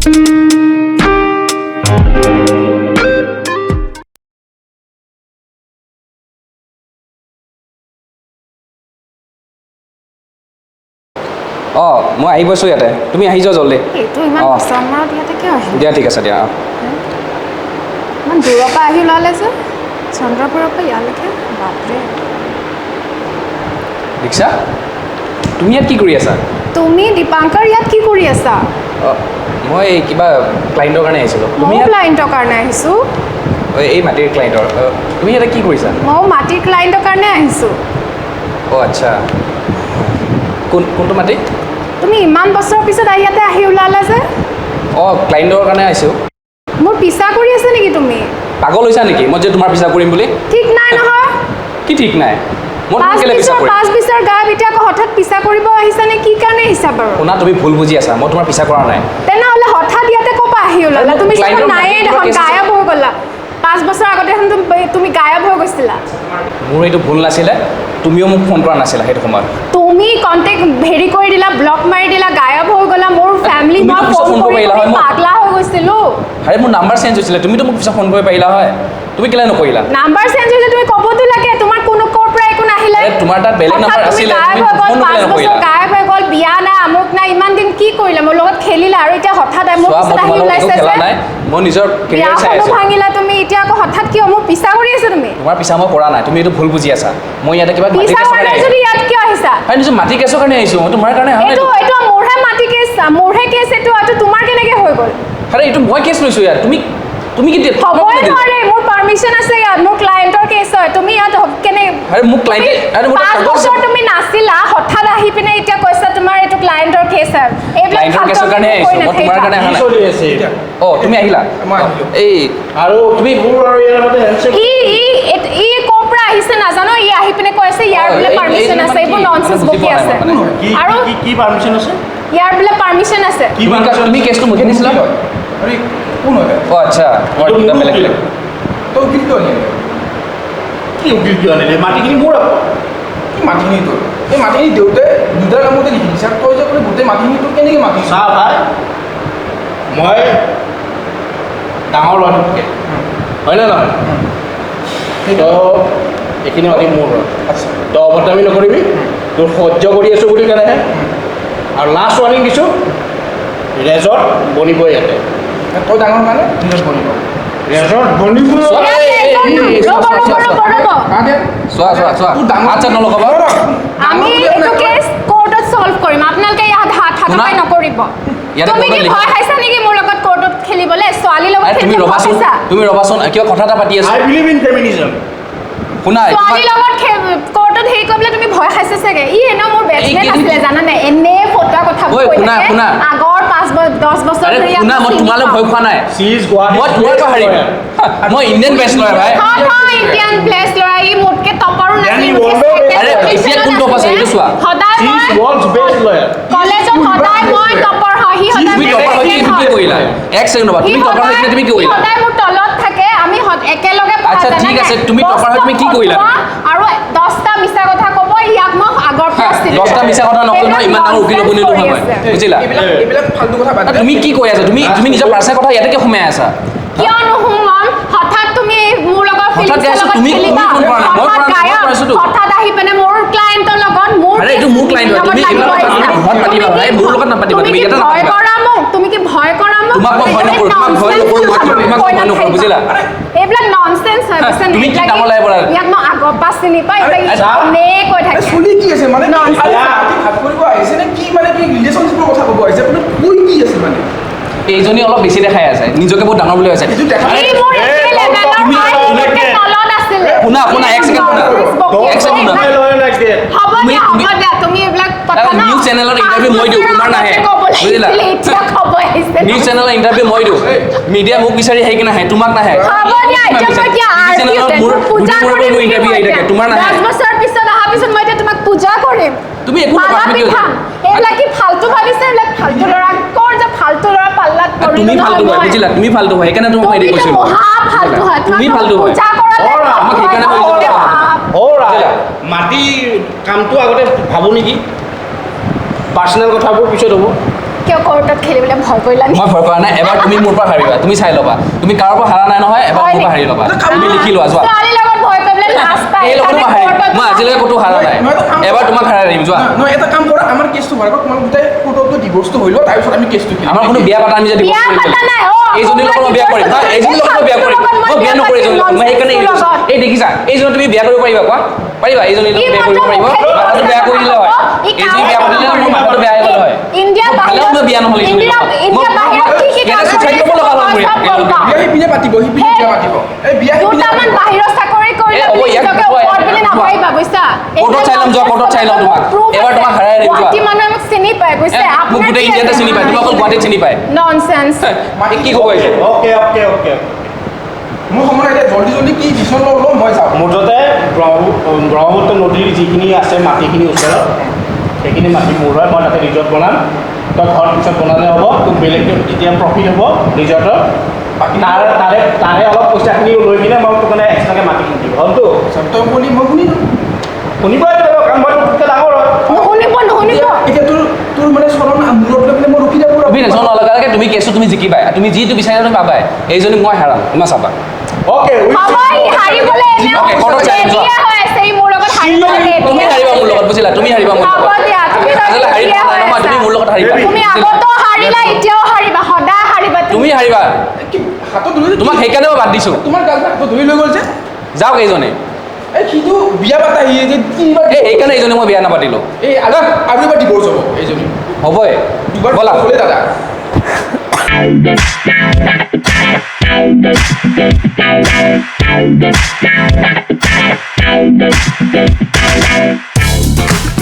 মই আহি পাইছোঁ ইয়াতে তুমি আহি যোৱা জল্দি দিয়া ঠিক আছে দিয়া ইমান দূৰৰ পৰা আহি ওলালে যে চন্দ্ৰপুৰৰ পৰা ইয়ালৈকে বাপৰে দীক্ষা তুমি ইয়াত কি কৰি আছা তুমি দীপাংকৰ ইয়াত কি কৰি আছা মই কিবা ক্লাইণ্টৰ কাৰণে আহিছিলোঁ মই ক্লাইণ্টৰ কাৰণে আহিছোঁ এই মাটিৰ ক্লাইণ্টৰ তুমি ইয়াতে কি কৰিছা মই মাটিৰ ক্লাইণ্টৰ কাৰণে আহিছোঁ আচ্ছা কোনটো মাটি তুমি ইমান বছৰৰ পিছত ইয়াতে আহি ওলালা যে ক্লাইণ্টৰ কাৰণে আহিছোঁ মোৰ পিছা কৰি আছে নেকি তুমি পাগল হৈছা নেকি মই যে তোমাৰ পিছা কৰিম বুলি ঠিক নাই নহয় কি ঠিক নাই মই তোমাক কেলে পিছা কৰিম 5 বছৰ গায়ব এতিয়া হঠাৎ পিছা কৰিব আহিছা নে কি কাৰণে আহিছা বাৰু শুনা তুমি ভুল বুজি আছা মই তোমাৰ পিছা কৰা নাই তেনেহ'লে হঠাৎ ইয়াতে ক'পা আহি ওলালা তুমি চোন নাইয়ে দেখোন গায়ব হৈ গ'লা 5 বছৰ আগতে তুমি গায়ব হৈ গৈছিলা মোৰ এইটো ভুল নাছিলে তুমিও মোক ফোন কৰা নাছিলা সেইটো সময়ত তুমি কন্টেক্ট হেৰি কৰি দিলা ব্লক মাৰি দিলা গায়ব হৈ গ'লা মোৰ ফ্যামিলি মই ফোন কৰি পাগলা হৈ গৈছিলো আৰে মোৰ নাম্বাৰ চেঞ্জ হৈছিলে তুমিতো মোক পিছত ফোন কৰিব পাৰিলা হয় তুমি কেলে নকৰিলা নাম্বাৰ চেঞ্জ হৈছে তুমি ক'বতো লাগে তোমাৰ কোনো ক'ৰ পৰা একো নাহিলে তোমাৰ তাত বেলেগ নাম্বাৰ আছিলে তুমি ফোন কেলে নকৰিলা গায়ব হৈ গ'ল বিয়া নাই আমুক নাই ইমান দিন কি কৰিলা মোৰ লগত খেলিলা আৰু এতিয়া হঠাৎ মোৰ পিছত আহি ওলাইছে খেলা নাই মই নিজৰ কেৰিয়াৰ চাই আছো ভাঙিলা তুমি এতিয়া আকৌ হঠাৎ কিয় মোক পিছা কৰি আছা তুমি তোমাৰ পিছা মই কৰা নাই তুমি এইটো ভুল বুজি আছা মই ইয়াতে কিবা মাটি কেছৰ কাৰণে আহিছো ইয়াত কিয় আহিছা হয় নিজৰ মাটি কেছৰ কাৰণে আহিছো মই তোমাৰ কাৰণে আহা নাই এইটো মোৰহে মাটি কেছ মোৰহে কেছ এইটো তোমাৰ কেনেকৈ হৈ গ'ল আৰে এইটো মই কেছ লৈছো ইয়াত তুমি কি হ'বই নোৱাৰে মোৰ পাৰমিশ্যন আছে ইয়াত মোৰ ক্লায়েণ্টৰ কেছ হয় তুমি ইয়াত কেনে আৰে মোক ক্লায়েণ্টে আৰে মোৰ কাগজ বছৰ তুমি নাছিলা হঠাৎ আহি পিনে এতিয়া কৈছা তোমাৰ এইটো ক্লায়েণ্টৰ কেছ হয় এইবিলাক ক্লায়েণ্টৰ কেছৰ কাৰণে আহিছো মই তোমাৰ কাৰণে আহা নাই চলি আছে এতিয়া তুমি আহিলা মই আহিলো এই আৰু তুমি মোৰ আৰু ইয়াৰ মতে হেণ্ডশেক ই ক'ৰ পৰা আহিছে নাজানো ই আহি পিনে কৈছে ইয়াৰ বোলে পাৰমিশ্যন আছে এইবোৰ ননসেন্স বকি আছে আৰু কি পাৰমিশ্যন আছে ইয়াৰ বোলে পাৰমিশ্যন আছে তুমি কেছটো মুখে দিছিলা আৰে কোন হয় আচ্ছা মই দুটা বেলেগ তো উকিল কিয় আনিলে কি উকিল কিয় আনিলে মাটিখিনি মোৰ আকৌ কি মাটিখিনি তোৰ এই মাটিখিনি দেউতে দুটাৰ নামতে লিখি দিছে তই যে বোলে গোটেই মাটিখিনি তোৰ কেনেকৈ মাটি চা ভাই মই ডাঙৰ ল'ৰাটোতকৈ হয় নে নহয় তো এইখিনি মাটি মোৰ আচ্ছা তই অভদ্ৰামি নকৰিবি তোৰ সহ্য কৰি আছোঁ বুলি কাৰণেহে আৰু লাষ্ট ৱাৰ্ণিং দিছোঁ ৰেজৰ্ট বনিবই ইয়াতে তই ডাঙৰ কাৰণে ৰেজৰ্ট বনিব ৰেজৰ্ট বনিব চোৱা আচ্ছা নলগাব আমি এইটো কেছ কোৰ্টত সলভ কৰিম আপোনালোকে ইয়াত হাতহাতাই নকৰিব তুমি কি ভয় খাইছা নেকি মোৰ লগত কোৰ্টত খেলিবলৈ ছোৱালীৰ লগত তুমি ৰবাচোন কিবা কথা এটা পাতি আছো আই বিলিভ ইন ফেমিনিজম শুনা ছোৱালীৰ লগত কোৰ্টত হেৰি কৰিবলৈ তুমি ভয় খাইছা চাগে ই এনেও মোৰ বেষ্টমেট আছিলে জানানে এনে ফটোৱা কথা কৈ থাকে আগৰ 10 বছৰ ধৰি শুনা মই তোমালৈ ভয় খোৱা নাই সি ইজ গুৱাহাটী মই তোমাৰ পৰা হাৰিম মই ইণ্ডিয়ান বেষ্ট লয়াৰ ভাই হয় ইণ্ডিয়ান প্লেস লয়াৰ ই মোতকে টপাৰো নাছিল আৰে এতিয়া কোন টপ আছে এইটো চোৱা সদায় সি ইজ ওয়াৰ্ল্ডস বেস্ট লয়াৰ কলেজত সদায় মই টপাৰ হয় হি সদায় তুমি টপাৰ হৈ কি কৰিলা এক ছেকেণ্ড ৰবা তুমি টপাৰ হৈ তুমি কি কৰিলা সদায় মোৰ তলত থাকে আমি একেলগে পঢ়া আচ্ছা ঠিক আছে তুমি টপাৰ হৈ তুমি কি কৰিলা আৰু 10টা মিছা কথা ক'ব ইয়াক মই আগৰ পৰা আছিল 10টা মিছা কথা নকয় নহয় ইমান ডাঙৰ উকিল বনি নহয় বুজিলা এইবিলাক ফালতু কথা বাদ তুমি কি কৈ আছা তুমি নিজৰ পাৰ্চনেল কথা ইয়াতে সোমাই আছা কিয় নুহুমন হঠাৎ তুমি মোৰ লগত ফিল্মৰ লগত খেলিবা হঠাৎ আহি পিনে মোৰ ক্লায়েণ্টৰ লগত মোৰ আৰে এইটো মোৰ ক্লায়েণ্ট হয় তুমি এইবিলাক ঘৰত পাতিবা ভাই মোৰ লগত নাপাতিবা তুমি এটা ভয় কৰা মোক তুমি কি ভয় কৰা মোক তোমাক মই ভয় নকৰো তোমাক ভয় নকৰো বুজিলা এইবিলাক ননসেন্স হয় বুজিছা তুমি কি কাম ওলাই পৰা ইয়াক মই আগৰ পৰা চিনি পাই এনে কৈ থাকে চলি কি আছে মানে ভাত কৰিব আহিছে নে কি মানে কি ৰিলেশ্যনশ্বিপৰ কথা ক'ব আহিছে আপুনি কৈ কি আছে মানে এইজনী অলপ বেছি দেখাই আছে নিজকে বহুত ডাঙৰ বুলি কৈছে শুনা এক ছেকেণ্ড নিউজ চেনেলৰ ইণ্টাৰভিউ মই দিওঁ তোমাৰ নাহে বুজিলা নিউজ চেনেলৰ ইণ্টাৰভিউ মই দিওঁ মিডিয়া মোক বিচাৰি আহি কিনে নাহে তোমাক নাহে ইণ্টাৰভিউ আহি থাকে তোমাৰ নাহে তুমি একো ফাল্টু ভাবিছে ফাল্টু ল'ৰা কৰ যে ফাল্টু ল'ৰা পাল্লাত তুমি ফাল্টু হয় বুজিলা তুমি ফাল্টু হয় সেইকাৰণে তোমাক মই কৈছো তুমি ফাল্টু হয় আমাক সেইকাৰণে মাটি কামটো আগতে ভাবো নেকি পাৰ্চনেল কথাবোৰ পিছত হ'ব কিয় কোৰ্টত খেলিবলৈ ভয় কৰিলা মই ভয় কৰা নাই এবাৰ তুমি মোৰ পৰা হাৰিবা তুমি চাই ল'বা তুমি কাৰোৰ পৰা হাৰা নাই নহয় এবাৰ মোৰ পৰা হাৰি ল'বা তুমি লিখি লোৱা যোৱা ছোৱালীৰ লগত ভয় কৰিবলৈ লাজ পায় এই লগত মই হাৰিম মই আজিলৈকে ক'তো হাৰা নাই এবাৰ তোমাক হাৰাই দিম যোৱা নহয় এটা কাম কৰা আমাৰ কেছটো ভাল কৰক তোমালোক দুটাই কোৰ্টতো ডিভোৰ্চটো হৈ লোৱা তাৰপিছত আমি কেছটো খেলিম আমাৰ কোনো বিয়া পাতা আমি যদি বিয়া পাতা নাই এইজনীৰ লগত মই বিয়া কৰিম এইজনীৰ লগত মই বিয়া কৰিম মই বিয়া নকৰি এইজনীৰ লগত মই সেইকাৰণে এই দেখিছা এইজনী তুমি বিয়া কৰিব পাৰিবা কোৱা পাৰিবা এইজনীৰ লগত বিয়া কৰিব পাৰিব মাথাটো বেয়া কৰি দিলে হয় এইজনী বিয়া কৰিলে মোৰ মাথাটো বেয়া হৈ গ'ল হয় ইণ্ডিয়া ভালেও মই বিয়া নহ'ল ইণ্ডিয়া বাহিৰত কি কি ইয়াতে চুচাইড কৰিব লগা হ'ল মোৰ বিয়া সিপিনে পাতিব সিপিনে বিয়া পাতিব এই বিয়া দুটামান বাহিৰৰ চাকৰি কৰিলে নিজকে ওপৰত বুলি নাভাবিবা বুজিছা কোৰ্টত চাই ল'ম যোৱা কোৰ্টত চাই ল'ম তোমাক এবাৰ তোমাক হাৰাই দিম যোৱা গুৱাহাটী মানুহে মোক চিনি পায় বুজিছে মোক গোটেই ইণ্ডিয়াতে চিনি পায় তোমাক অকল গুৱাহাটীত চিনি পায় ননসেন্স কি ক'ব এইটো অ'কে মোৰ সময় এতিয়া জল্দি কি ডিচিশ্যন ল'ব মই যাওঁ মুঠতে ব্ৰহ্মপুত্ৰ নদীৰ যিখিনি আছে মাটিখিনি ওচৰত সেইখিনি মাটি মোৰ হয় মই তাতে ৰিজৰ্ট বনাম তই ঘৰ পিছত বনালে হ'ব তোক বেলেগকৈ তেতিয়া প্ৰফিট হ'ব ৰিজৰ্টৰ তাৰে অলপ পইচাখিনি লৈ কিনে মই তোক মানে এক্সট্ৰাকৈ মাটি কিনি দিব হ'লতো তই শুনি মই শুনিলোঁ শুনিবই লাগিব কাৰণ মই তোতকৈ ডাঙৰ হয় নুশুনিব এতিয়া তোৰ মানে চৰণ মূৰত লৈ পেলাই মই ৰখি যাব তুমি টেনশ্যন নলগাকে তুমি কেছটো তুমি জিকিবাই তুমি যিটো বিচাৰিছা তুমি পাবাই এইজনী মই হাৰাম তোমাৰ চাবা অ'কে হাৰিবলৈ Okay, কোৰ্টত চাই ল'ম যোৱা। হৈ আছে ই মোৰ লগত হাৰিবলৈ তুমি হাৰিবা মোৰ লগত বুজিলা তুমি হাৰিবা মোৰ লগত হ'ব দিয়া তুমি আজিলৈ হাৰি পোৱা নাই নহয় তুমি মোৰ লগত হাৰিবা তুমি আগতো হাৰিলা এতিয়াও হাৰিবা সদায় হাৰিবা তুমি হাৰিবা কি হাতত ধৰি তোমাক সেইকাৰণে মই বাদ দিছোঁ তোমাৰ গাৰ্লফ্ৰেণ্ড হাতত ধৰি লৈ গ'ল যে যাওক এইজনে এই সিটো বিয়া পাতা সি যে তিনিবাৰ সেইকাৰণে এইজনী মই বিয়া নাপাতিলোঁ এই আৰু এবাৰ ডিভোৰ্চ হ'ব এইজনী হ'বই দুবাৰ ব'লা হ'লে দাদা Thank you.